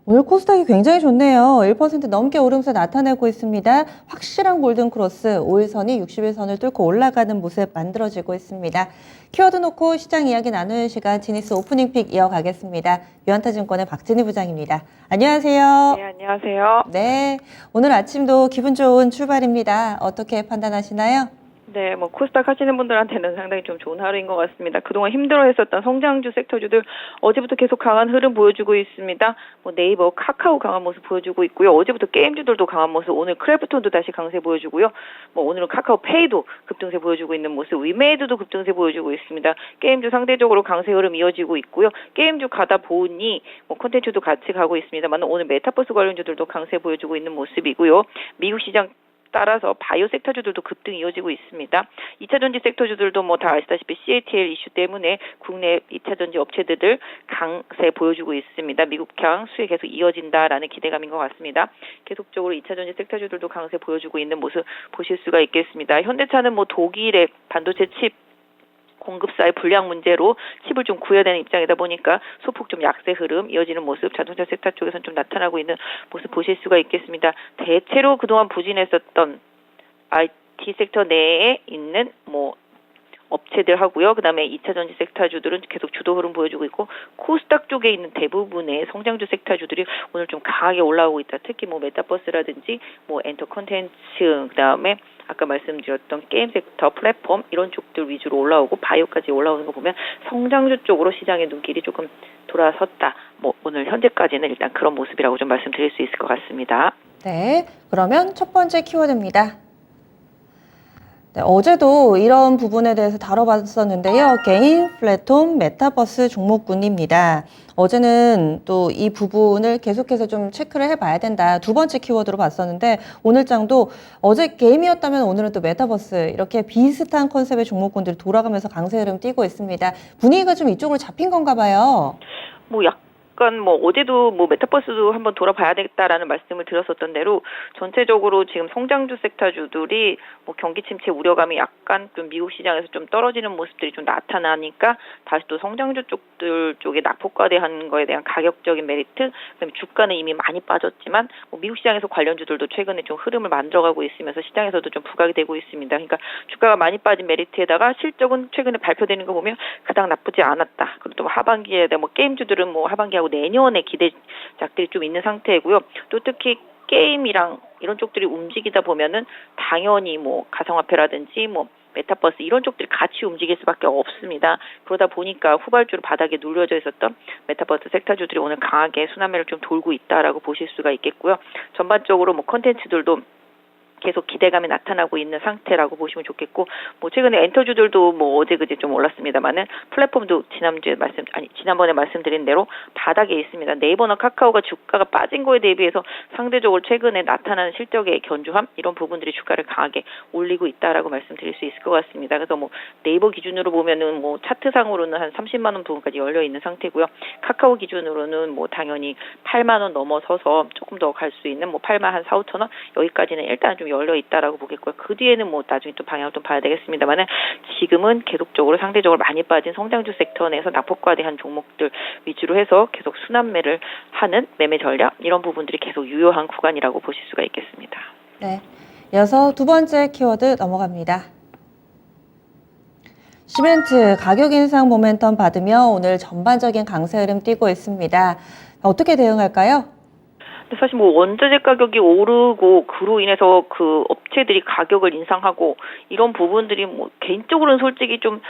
오늘 코스닥이 굉장히 좋네요. 1% 넘게 오름세 나타내고 있습니다. 확실한 골든크로스, 5일선이 60일선을 뚫고 올라가는 모습 만들어지고 있습니다. 키워드 놓고 시장 이야기 나누는 시간 지니스 오프닝픽 이어가겠습니다. 유한타증권의 박진희 부장입니다. 안녕하세요. 네, 안녕하세요. 네, 오늘 아침도 기분 좋은 출발입니다. 어떻게 판단하시나요? 네, 코스닥 하시는 분들한테는 상당히 좀 좋은 하루인 것 같습니다. 그동안 힘들어했었던 성장주 섹터주들 어제부터 계속 강한 흐름 보여주고 있습니다. 네이버, 카카오 강한 모습 보여주고 있고요. 어제부터 게임주들도 강한 모습, 오늘 크래프톤도 다시 강세 보여주고요. 오늘은 카카오페이도 급등세 보여주고 있는 모습, 위메이드도 급등세 보여주고 있습니다. 게임주 상대적으로 강세 흐름 이어지고 있고요. 게임주 가다 보니 콘텐츠도 같이 가고 있습니다만 오늘 메타버스 관련주들도 강세 보여주고 있는 모습이고요. 미국 시장 따라서 바이오 섹터주들도 급등 이어지고 있습니다. 2차전지 섹터주들도 다 아시다시피 CATL 이슈 때문에 국내 2차전지 업체들 강세 보여주고 있습니다. 미국향 수혜 계속 이어진다라는 기대감인 것 같습니다. 계속적으로 2차전지 섹터주들도 강세 보여주고 있는 모습 보실 수가 있겠습니다. 현대차는 독일의 반도체 칩 공급사의 불량 문제로 칩을 좀 구해야 되는 입장이다 보니까 소폭 좀 약세 흐름 이어지는 모습, 자동차 섹터 쪽에서는 좀 나타나고 있는 모습 보실 수가 있겠습니다. 대체로 그동안 부진했었던 IT 섹터 내에 있는 업체들 하고요. 그 다음에 2차전지 섹터주들은 계속 주도 흐름 보여주고 있고, 코스닥 쪽에 있는 대부분의 성장주 섹터주들이 오늘 좀 강하게 올라오고 있다. 특히 메타버스라든지 엔터 콘텐츠, 그 다음에 아까 말씀드렸던 게임 섹터, 플랫폼 이런 쪽들 위주로 올라오고 바이오까지 올라오는 거 보면 성장주 쪽으로 시장의 눈길이 조금 돌아섰다. 오늘 현재까지는 일단 그런 모습이라고 좀 말씀드릴 수 있을 것 같습니다. 네, 그러면 첫 번째 키워드입니다. 네, 어제도 이런 부분에 대해서 다뤄봤었는데요. 개인 플랫폼 메타버스 종목군입니다. 어제는 또 이 부분을 계속해서 좀 체크를 해봐야 된다. 두 번째 키워드로 봤었는데 오늘 장도 어제 게임이었다면 오늘은 또 메타버스 이렇게 비슷한 컨셉의 종목군들이 돌아가면서 강세 흐름 띄고 있습니다. 분위기가 좀 이쪽으로 잡힌 건가 봐요. 약간 어제도 메타버스도 한번 돌아봐야 되겠다라는 말씀을 드렸었던 대로 전체적으로 지금 성장주 섹터주들이 경기 침체 우려감이 약간 좀 미국 시장에서 좀 떨어지는 모습들이 좀 나타나니까 다시 또 성장주 쪽들 쪽에 낙폭과대한 거에 대한 가격적인 메리트, 그다음에 주가는 이미 많이 빠졌지만 미국 시장에서 관련주들도 최근에 좀 흐름을 만들어가고 있으면서 시장에서도 좀 부각이 되고 있습니다. 그러니까 주가가 많이 빠진 메리트에다가 실적은 최근에 발표되는 거 보면 그닥 나쁘지 않았다. 그리고 또 하반기에 게임주들은 하반기하고 내년에 기대작들이 좀 있는 상태이고요. 또 특히 게임이랑 이런 쪽들이 움직이다 보면은 당연히 가상화폐라든지 메타버스 이런 쪽들이 같이 움직일 수밖에 없습니다. 그러다 보니까 후발주로 바닥에 눌려져 있었던 메타버스 섹터주들이 오늘 강하게 순환매를 좀 돌고 있다라고 보실 수가 있겠고요. 전반적으로 컨텐츠들도 계속 기대감이 나타나고 있는 상태라고 보시면 좋겠고, 최근에 엔터주들도 어제 그제 좀 올랐습니다만은 플랫폼도 지난번에 말씀드린 대로 바닥에 있습니다. 네이버나 카카오가 주가가 빠진 거에 대비해서 상대적으로 최근에 나타나는 실적의 견조함 이런 부분들이 주가를 강하게 올리고 있다라고 말씀드릴 수 있을 것 같습니다. 그래서 네이버 기준으로 보면은 차트상으로는 한 30만 원 부분까지 열려 있는 상태고요. 카카오 기준으로는 당연히 8만 원 넘어서서 조금 더 갈 수 있는 8만 한 4, 5천 원 여기까지는 일단 좀 열려 있다라고 보겠고요. 그 뒤에는 나중에 또 방향을 좀 봐야 되겠습니다만은 지금은 계속적으로 상대적으로 많이 빠진 성장주 섹터 내에서 낙폭과대한 종목들 위주로 해서 계속 순환매를 하는 매매 전략 이런 부분들이 계속 유효한 구간이라고 보실 수가 있겠습니다. 네, 이어서 두 번째 키워드 넘어갑니다. 시멘트 가격 인상 모멘텀 받으며 오늘 전반적인 강세 흐름 띄고 있습니다. 어떻게 대응할까요? 근데 사실 원자재 가격이 오르고 그로 인해서 그 업체들이 가격을 인상하고 이런 부분들이 개인적으로는 솔직히 좀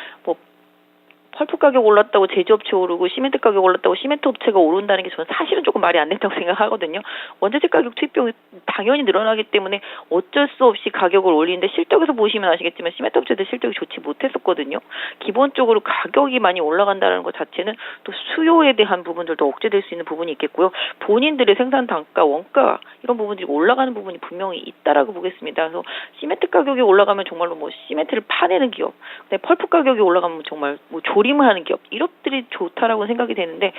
펄프 가격 올랐다고 제조업체 오르고 시멘트 가격 올랐다고 시멘트 업체가 오른다는 게 저는 사실은 조금 말이 안 된다고 생각하거든요. 원자재 가격 투입비용이 당연히 늘어나기 때문에 어쩔 수 없이 가격을 올리는데 실적에서 보시면 아시겠지만 시멘트 업체들 실적이 좋지 못했었거든요. 기본적으로 가격이 많이 올라간다는 것 자체는 또 수요에 대한 부분들도 억제될 수 있는 부분이 있겠고요. 본인들의 생산 단가, 원가 이런 부분들이 올라가는 부분이 분명히 있다라고 보겠습니다. 그래서 시멘트 가격이 올라가면 정말로 시멘트를 파내는 기업, 펄프 가격이 올라가면 정말 조림을 하는 기업, 이것들이 좋다라고 생각이 되는데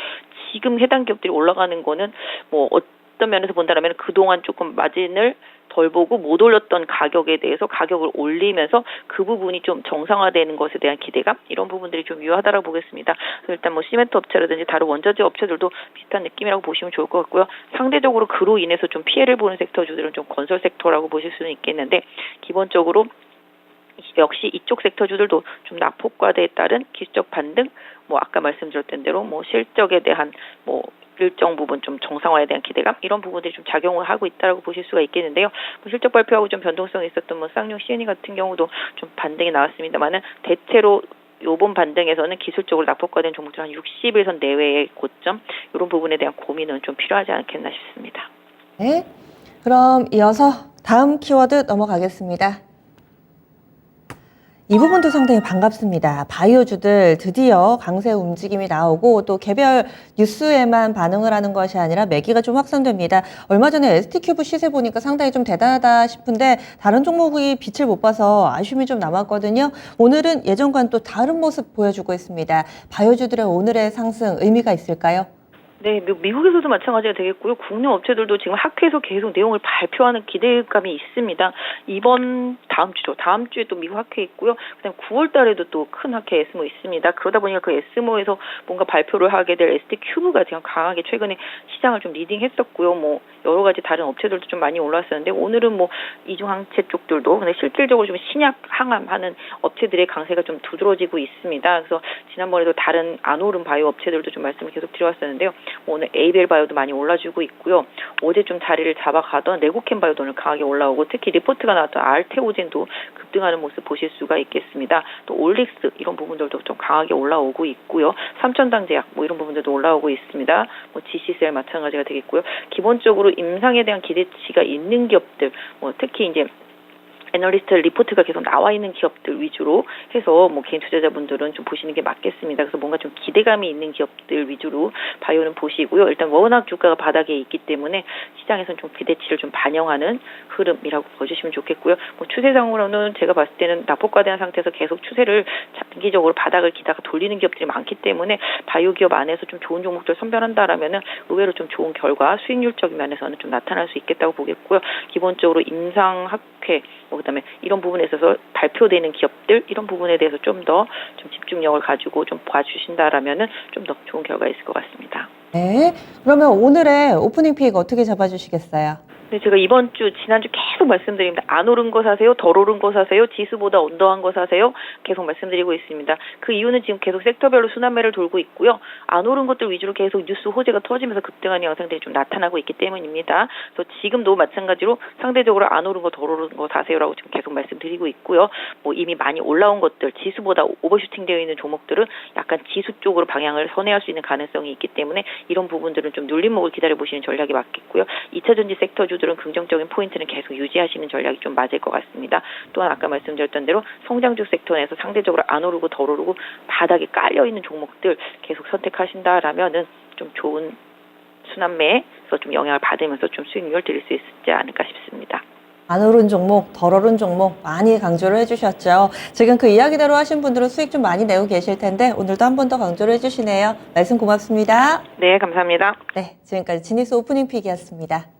지금 해당 기업들이 올라가는 거는 어떤 면에서 본다면 그동안 조금 마진을 덜 보고 못 올렸던 가격에 대해서 가격을 올리면서 그 부분이 좀 정상화되는 것에 대한 기대감 이런 부분들이 좀 유효하다고 보겠습니다. 그래서 일단 뭐 시멘트 업체라든지 다른 원자재 업체들도 비슷한 느낌이라고 보시면 좋을 것 같고요. 상대적으로 그로 인해서 좀 피해를 보는 섹터주들은 좀 건설 섹터라고 보실 수는 있겠는데 기본적으로 역시 이쪽 섹터주들도 좀 낙폭과대에 따른 기술적 반등, 뭐 아까 말씀드렸던 대로 뭐 실적에 대한 뭐 일정 부분 좀 정상화에 대한 기대감 이런 부분들이 좀 작용을 하고 있다라고 보실 수가 있겠는데요. 뭐 실적 발표하고 좀 변동성이 있었던 뭐 쌍용 C&E 같은 경우도 좀 반등이 나왔습니다만은 대체로 요번 반등에서는 기술적으로 낙폭과된 종목들 한 60일선 내외의 고점 이런 부분에 대한 고민은 좀 필요하지 않겠나 싶습니다. 네. 그럼 이어서 다음 키워드 넘어가겠습니다. 이 부분도 상당히 반갑습니다. 바이오주들 드디어 강세 움직임이 나오고 또 개별 뉴스에만 반응을 하는 것이 아니라 매기가 좀 확산됩니다. 얼마 전에 ST큐브 시세 보니까 상당히 좀 대단하다 싶은데 다른 종목이 빛을 못 봐서 아쉬움이 좀 남았거든요. 오늘은 예전과는 또 다른 모습 보여주고 있습니다. 바이오주들의 오늘의 상승 의미가 있을까요? 네, 미국에서도 마찬가지가 되겠고요. 국내 업체들도 지금 학회에서 계속 내용을 발표하는 기대감이 있습니다. 다음 주에 또 미국 학회 있고요. 그다음 9월 달에도 또 큰 학회 에스모 있습니다. 그러다 보니까 그 에스모에서 뭔가 발표를 하게 될 ST큐브가 지금 강하게 최근에 시장을 좀 리딩했었고요. 뭐 여러 가지 다른 업체들도 좀 많이 올랐었는데 오늘은 뭐 이중항체 쪽들도 근데 실질적으로 좀 신약 항암하는 업체들의 강세가 좀 두드러지고 있습니다. 그래서 지난번에도 다른 안 오른 바이오 업체들도 좀 말씀을 계속 드려왔었는데요. 오늘 에이벨 바이오도 많이 올라주고 있고요. 어제 좀 자리를 잡아가던 레고캠 바이오도 오늘 강하게 올라오고 특히 리포트가 나왔던 알테오젠도 급등하는 모습 보실 수가 있겠습니다. 또 올릭스 이런 부분들도 좀 강하게 올라오고 있고요. 삼천당제약 뭐 이런 부분들도 올라오고 있습니다. 뭐 GCCL 마찬가지가 되겠고요. 기본적으로 임상에 대한 기대치가 있는 기업들 뭐 특히 이제 애널리스트 리포트가 계속 나와 있는 기업들 위주로 해서 뭐 개인 투자자분들은 좀 보시는 게 맞겠습니다. 그래서 뭔가 좀 기대감이 있는 기업들 위주로 바이오는 보시고요. 일단 워낙 주가가 바닥에 있기 때문에 시장에서는 좀 기대치를 좀 반영하는 흐름이라고 봐주시면 좋겠고요. 뭐 추세상으로는 제가 봤을 때는 낙폭과대한 상태에서 계속 추세를 장기적으로 바닥을 기다가 돌리는 기업들이 많기 때문에 바이오 기업 안에서 좀 좋은 종목들 선별한다라면은 의외로 좀 좋은 결과 수익률적인 면에서는 좀 나타날 수 있겠다고 보겠고요. 기본적으로 임상학회 그다음에 이런 부분에 있어서 발표되는 기업들 이런 부분에 대해서 좀 더 좀 집중력을 가지고 좀 봐주신다라면은 좀 더 좋은 결과가 있을 것 같습니다. 네. 그러면 오늘의 오프닝 픽 어떻게 잡아주시겠어요? 네, 제가 지난주 계속 말씀드립니다. 안 오른 거 사세요, 덜 오른 거 사세요, 지수보다 언더한 거 사세요. 계속 말씀드리고 있습니다. 그 이유는 지금 계속 섹터별로 순환매를 돌고 있고요. 안 오른 것들 위주로 계속 뉴스 호재가 터지면서 급등하는 양상들이 좀 나타나고 있기 때문입니다. 그래서 지금도 마찬가지로 상대적으로 안 오른 거, 덜 오른 거 사세요라고 지금 계속 말씀드리고 있고요. 뭐 이미 많이 올라온 것들, 지수보다 오버슈팅 되어 있는 종목들은 약간 지수 쪽으로 방향을 선회할 수 있는 가능성이 있기 때문에 이런 부분들은 좀 눌림목을 기다려보시는 전략이 맞겠고요. 2차전지 섹터 주들은 긍정적인 포인트는 계속 유지하시는 전략이 좀 맞을 것 같습니다. 또한 아까 말씀드렸던 대로 성장주 섹터에서 상대적으로 안 오르고 덜 오르고 바닥에 깔려있는 종목들 계속 선택하신다라면은 좀 좋은 순환매에서 좀 영향을 받으면서 좀 수익률 드릴 수 있지 않을까 싶습니다. 안 오른 종목, 덜 오른 종목 많이 강조를 해주셨죠. 지금 그 이야기대로 하신 분들은 수익 좀 많이 내고 계실 텐데 오늘도 한 번 더 강조를 해주시네요. 말씀 고맙습니다. 네, 감사합니다. 네, 지금까지 지니스 오프닝 픽이었습니다.